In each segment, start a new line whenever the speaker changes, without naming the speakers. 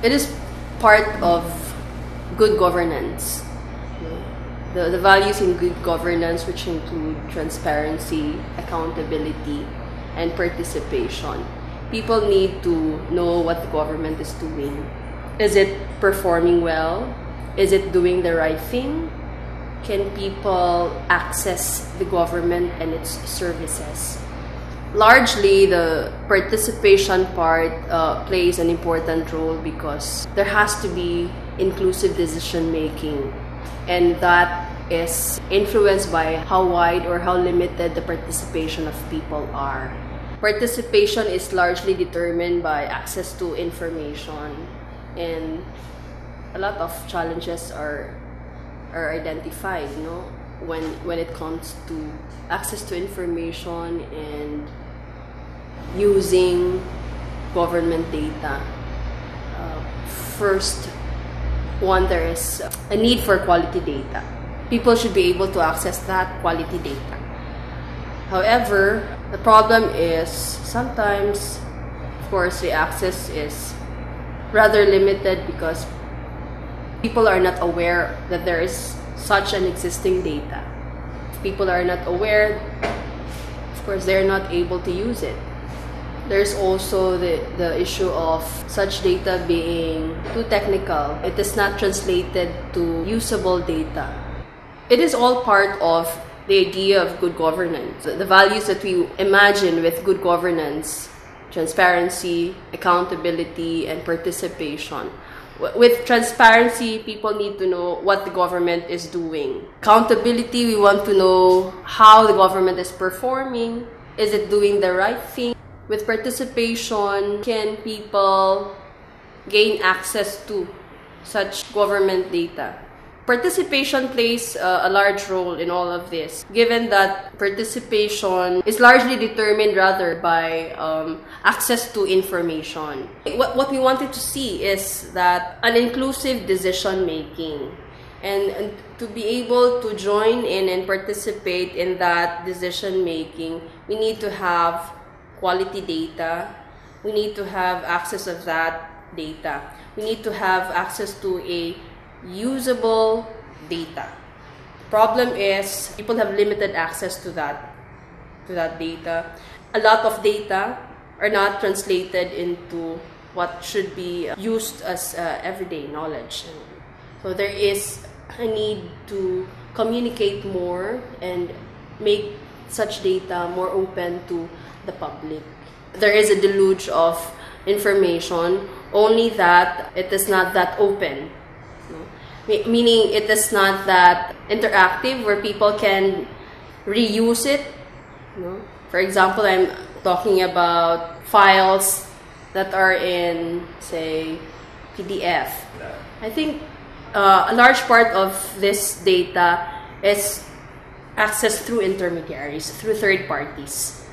It is part of good governance. The values in good governance, which include transparency, accountability, and participation. People need to know what the government is doing. Is it performing well? Is it doing the right thing? Can people access the government and its services? Largely, the participation part plays an important role because there has to be inclusive decision making, and that is influenced by how wide or how limited the participation of people are. Participation is largely determined by access to information, and a lot of challenges are identified, when it comes to access to information and using government data. First one, there is a need for quality data. People should be able to access that quality data. However, the problem is sometimes, of course, the access is rather limited because people are not aware that there is such an existing data. If people are not aware, of course, they're not able to use it. There's also the issue of such data being too technical. It is not translated to usable data. It is all part of the idea of good governance. The values that we imagine with good governance: transparency, accountability, and participation. With transparency, people need to know what the government is doing. Accountability, we want to know how the government is performing. Is it doing the right thing? With participation, can people gain access to such government data? Participation plays a large role in all of this, given that participation is largely determined rather by access to information. What we wanted to see is that an inclusive decision making, and to be able to join in and participate in that decision making, we need to have quality data. We need to have access of that data. We need to have access to a usable data. Problem is, people have limited access to that data. A lot of data are not translated into what should be used as everyday knowledge. So there is a need to communicate more and make such data more open to the public. There is a deluge of information, only that it is not that open. Meaning it is not that interactive where people can reuse it. For example, I'm talking about files that are in, say, PDF. I think a large part of this data is accessed through intermediaries, through third parties.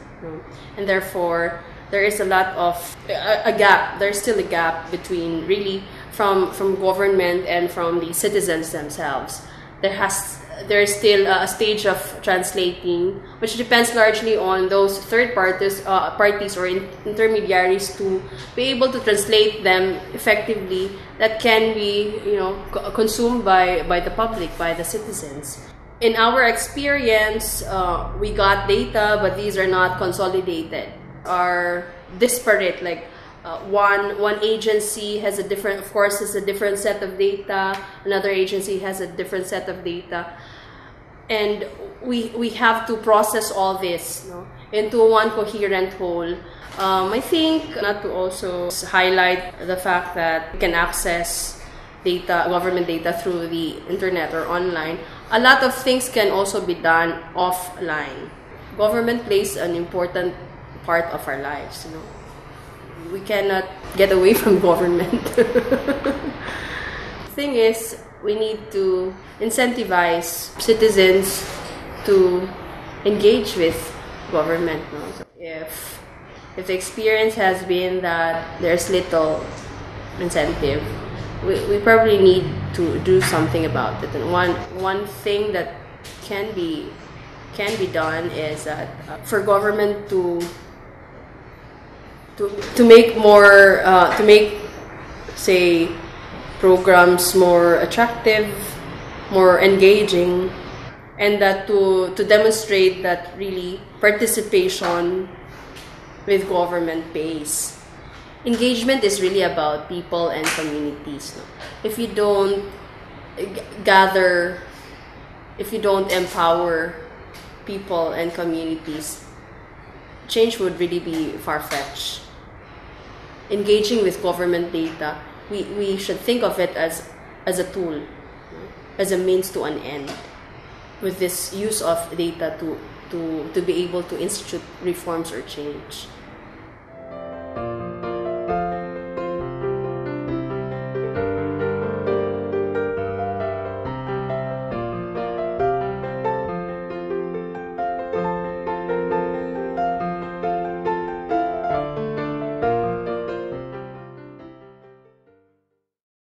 And therefore, there is a lot of a gap. There's still a gap between really from government and from the citizens themselves. There is still a stage of translating, which depends largely on those third parties or intermediaries to be able to translate them effectively, that can be consumed by the public, by the citizens. In our experience, we got data, but these are not consolidated, are disparate. Like one agency has a different set of data, another agency has a different set of data, and we have to process all this into one coherent whole. I think not to also highlight the fact that you can access data, government data, through the internet or online. A lot of things can also be done offline. Government plays an important part of our lives. We cannot get away from government. The thing is, we need to incentivize citizens to engage with government. So if the experience has been that there's little incentive, we probably need to do something about it. And one thing that can be done is that for government to make more say, programs more attractive, more engaging, and that to demonstrate that really participation with government pays. Engagement is really about people and communities. No? If you don't gather, if you don't empower people and communities, change would really be far-fetched. Engaging with government data, we should think of it as a tool, as a means to an end, with this use of data to be able to institute reforms or change.